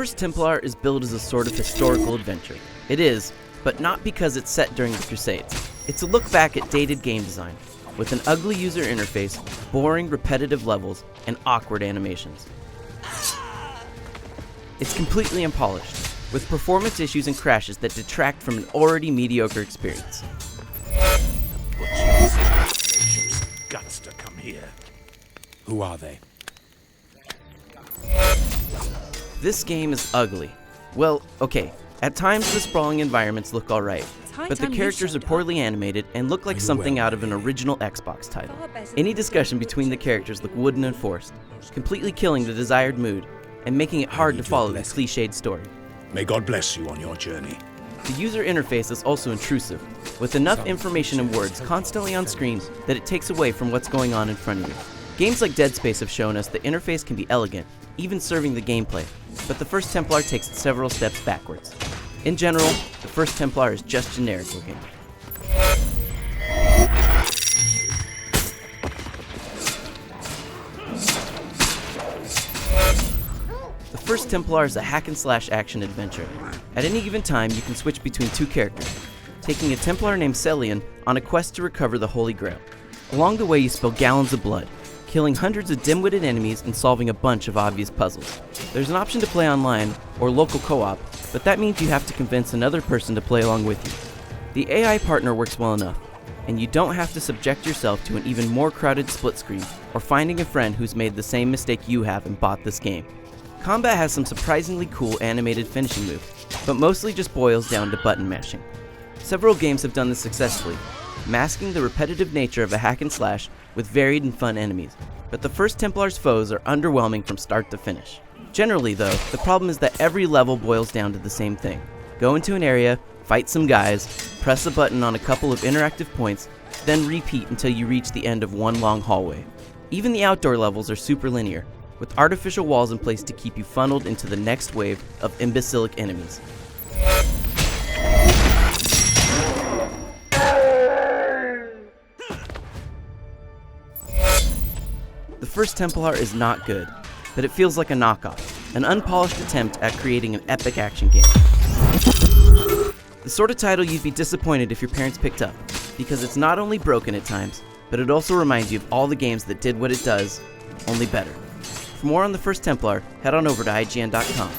First Templar is billed as a sort of historical adventure. It is, but not because it's set during the Crusades. It's a look back at dated game design, with an ugly user interface, boring, repetitive levels, and awkward animations. It's completely unpolished, with performance issues and crashes that detract from an already mediocre experience. Guts to come here. Who are they? This game is ugly. Well, okay, at times the sprawling environments look alright, but the characters are poorly animated and look like something out of an original Xbox title. Any discussion between the characters look wooden and forced, completely killing the desired mood and making it hard to follow the cliched story. May God bless you on your journey. The user interface is also intrusive, with enough information and words constantly on screen that it takes away from what's going on in front of you. Games like Dead Space have shown us the interface can be elegant, even serving the gameplay, but the First Templar takes it several steps backwards. In general, the First Templar is just generic looking. The First Templar is a hack-and-slash action adventure. At any given time, you can switch between two characters, taking a Templar named Celian on a quest to recover the Holy Grail. Along the way, you spill gallons of blood, killing hundreds of dim-witted enemies and solving a bunch of obvious puzzles. There's an option to play online, or local co-op, but that means you have to convince another person to play along with you. The AI partner works well enough, and you don't have to subject yourself to an even more crowded split screen, or finding a friend who's made the same mistake you have and bought this game. Combat has some surprisingly cool animated finishing moves, but mostly just boils down to button mashing. Several games have done this successfully, masking the repetitive nature of a hack and slash with varied and fun enemies, but the First Templar's foes are underwhelming from start to finish. Generally though, the problem is that every level boils down to the same thing. Go into an area, fight some guys, press a button on a couple of interactive points, then repeat until you reach the end of one long hallway. Even the outdoor levels are super linear, with artificial walls in place to keep you funneled into the next wave of imbecilic enemies. The First Templar is not good, but it feels like a knockoff, an unpolished attempt at creating an epic action game. The sort of title you'd be disappointed if your parents picked up, because it's not only broken at times, but it also reminds you of all the games that did what it does, only better. For more on the First Templar, head on over to IGN.com.